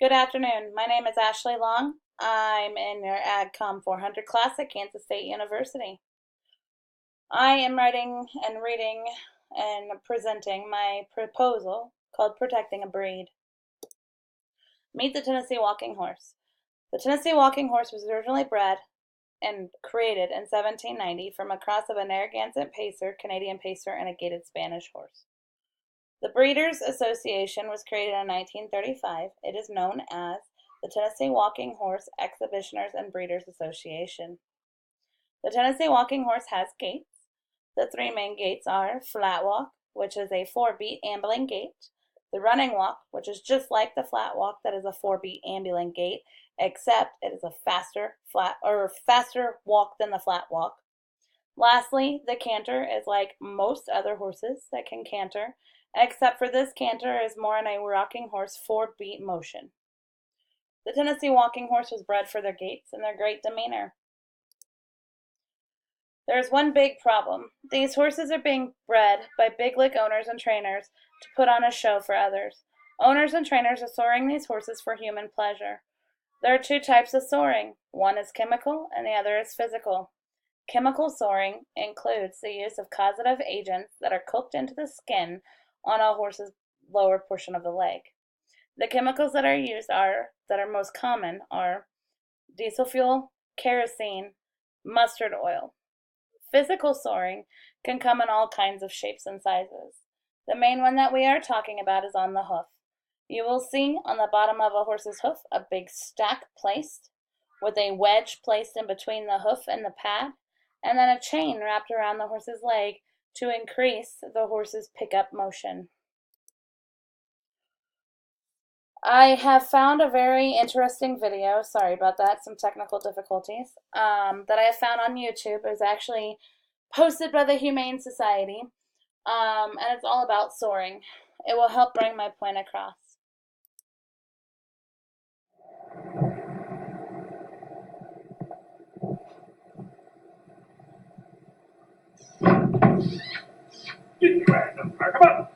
Good afternoon. My name is Ashley Long. I'm in your AgCom400 class at Kansas State University. I am writing and reading and presenting my proposal called Protecting a Breed. Meet the Tennessee Walking Horse. The Tennessee Walking Horse was originally bred and created in 1790 from a cross of a Narragansett Pacer, Canadian Pacer, and a gaited Spanish horse. The Breeders' Association was created in 1935. It is known as the Tennessee Walking Horse Exhibitioners and Breeders Association. The Tennessee Walking Horse has gaits. The three main gaits are flat walk, which is a 4-beat ambling gait, the running walk, which is just like the flat walk, that is a 4-beat ambling gait, except it is a faster walk than the flat walk. Lastly, the canter is like most other horses that can canter, except for this canter is more in a rocking horse 4-beat motion. The Tennessee Walking Horse was bred for their gaits and their great demeanor. There's one big problem. These horses are being bred by big lick owners and trainers to put on a show for others. Owners and trainers are soring these horses for human pleasure. There are two types of soring. One is chemical and the other is physical. Chemical soring includes the use of causative agents that are cooked into the skin on a horse's lower portion of the leg. The chemicals that are used that are most common are diesel fuel, kerosene, mustard oil. Physical soring can come in all kinds of shapes and sizes. The main one that we are talking about is on the hoof. You will see on the bottom of a horse's hoof a big stack placed with a wedge placed in between the hoof and the pad, and then a chain wrapped around the horse's leg to increase the horse's pickup motion. I have found a very interesting video, sorry about that, some technical difficulties, that I have found on YouTube. It was actually posted by the Humane Society, and it's all about soring. It will help bring my point across. Come on.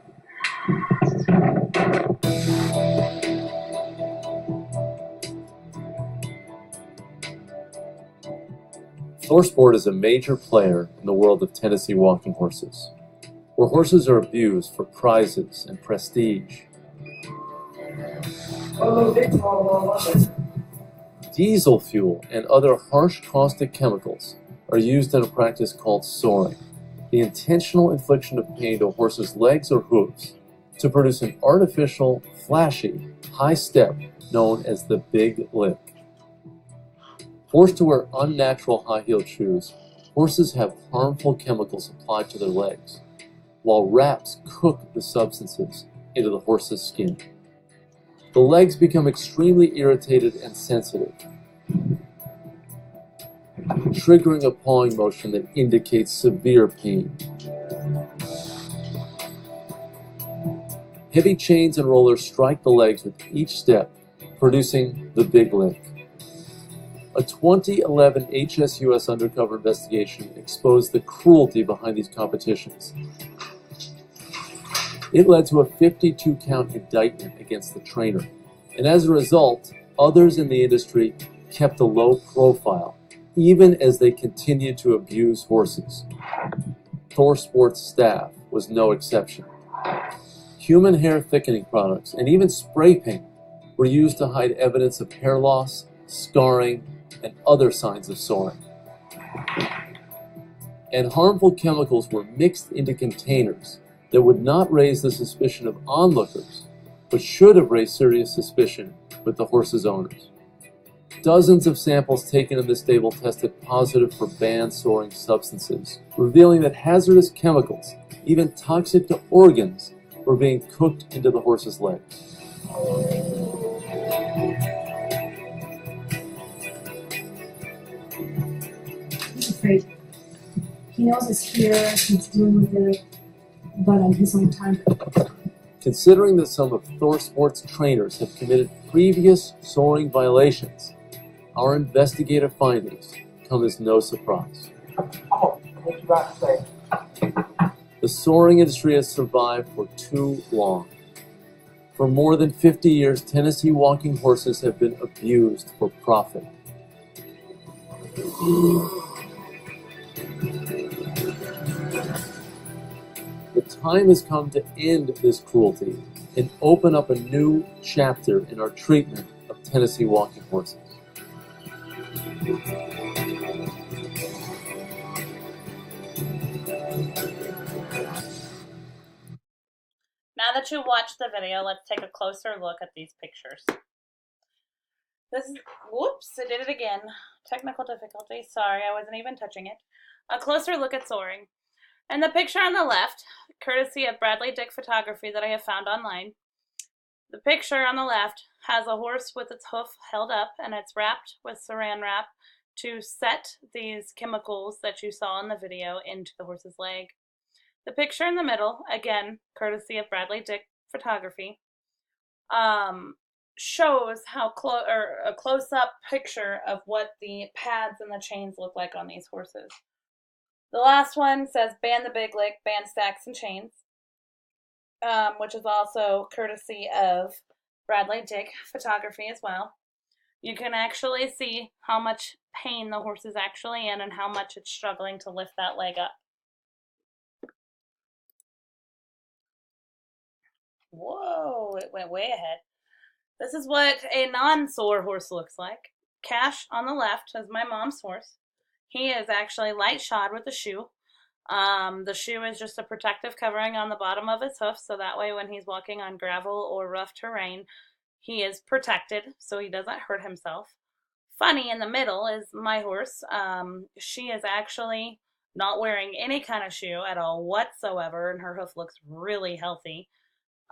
ThorSport is a major player in the world of Tennessee walking horses, where horses are abused for prizes and prestige. Diesel fuel and other harsh caustic chemicals are used in a practice called soring, the intentional infliction of pain to a horse's legs or hooves to produce an artificial, flashy, high step known as the big lick. Forced to wear unnatural high-heeled shoes, horses have harmful chemicals applied to their legs, while wraps cook the substances into the horse's skin. The legs become extremely irritated and sensitive, triggering a pawing motion that indicates severe pain. Heavy chains and rollers strike the legs with each step, producing the big lick. A 2011 HSUS undercover investigation exposed the cruelty behind these competitions. It led to a 52-count indictment against the trainer, and as a result, others in the industry kept a low profile, even as they continued to abuse horses. ThorSport's staff was no exception. Human hair thickening products and even spray paint were used to hide evidence of hair loss, scarring, and other signs of soring. And harmful chemicals were mixed into containers that would not raise the suspicion of onlookers, but should have raised serious suspicion with the horse's owners. Dozens of samples taken in the stable tested positive for banned soring substances, revealing that hazardous chemicals, even toxic to organs, were being cooked into the horse's legs. Afraid. He knows it's here, he's dealing with it, but on his own time. Considering that some of ThorSport's trainers have committed previous soring violations, our investigative findings come as no surprise. The soaring industry has survived for too long. For more than 50 years, Tennessee walking horses have been abused for profit. The time has come to end this cruelty and open up a new chapter in our treatment of Tennessee walking horses. Now that you watched the video, let's take a closer look at these pictures. Whoops, I did it again. Technical difficulty. Sorry, I wasn't even touching it. A closer look at soaring. And the picture on the left, courtesy of Bradley Dick Photography that I have found online, the picture on the left has a horse with its hoof held up and it's wrapped with saran wrap to set these chemicals that you saw in the video into the horse's leg. The picture in the middle, again, courtesy of Bradley Dick Photography, shows how a close-up picture of what the pads and the chains look like on these horses. The last one says ban the big lick, ban stacks and chains, which is also courtesy of Bradley Dick Photography as well. You can actually see how much pain the horse is actually in and how much it's struggling to lift that leg up. Whoa, it went way ahead. This is what a non-sore horse looks like. Cash on the left is my mom's horse. He is actually light shod with a shoe. The shoe is just a protective covering on the bottom of his hoof, so that way when he's walking on gravel or rough terrain, he is protected so he doesn't hurt himself. Funny in the middle is my horse. She is actually not wearing any kind of shoe at all whatsoever, and her hoof looks really healthy.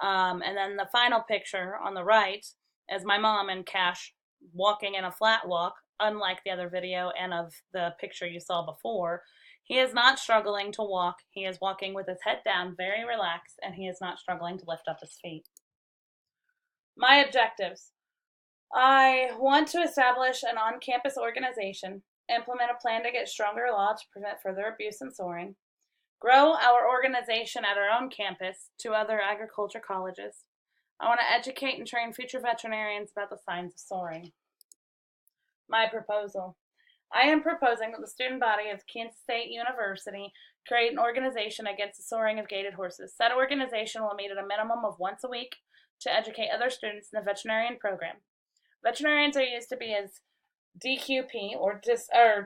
And then the final picture on the right is my mom and Cash walking in a flat walk, unlike the other video and of the picture you saw before. He is not struggling to walk. He is walking with his head down, very relaxed, and he is not struggling to lift up his feet. My objectives. I want to establish an on-campus organization, implement a plan to get stronger law to prevent further abuse and soaring, grow our organization at our own campus to other agriculture colleges. I want to educate and train future veterinarians about the signs of soaring. My proposal. I am proposing that the student body of Kansas State University create an organization against the soaring of gaited horses. Said organization will meet at a minimum of once a week to educate other students in the veterinarian program. Veterinarians are used to be as DQP, or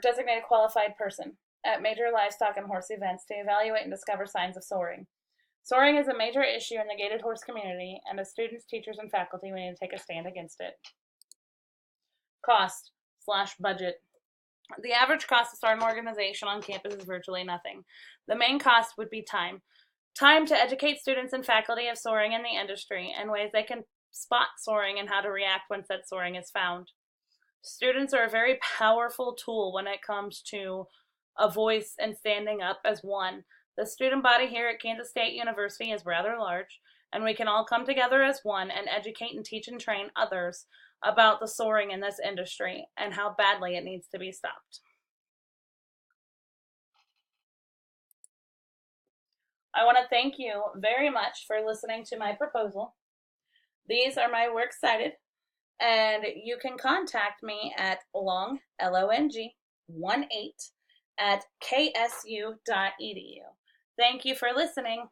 designated qualified person, at major livestock and horse events to evaluate and discover signs of soaring. Soaring is a major issue in the gaited horse community, and as students, teachers, and faculty, we need to take a stand against it. Cost/budget. The average cost to start an organization on campus is virtually nothing. The main cost would be time. Time to educate students and faculty of soaring in the industry and ways they can spot soaring and how to react when said soaring is found. Students are a very powerful tool when it comes to a voice and standing up as one. The student body here at Kansas State University is rather large, and we can all come together as one and educate and teach and train others about the soaring in this industry and how badly it needs to be stopped. I want to thank you very much for listening to my proposal. These are my works cited, and you can contact me at long, LONG, 18 at ksu.edu. Thank you for listening.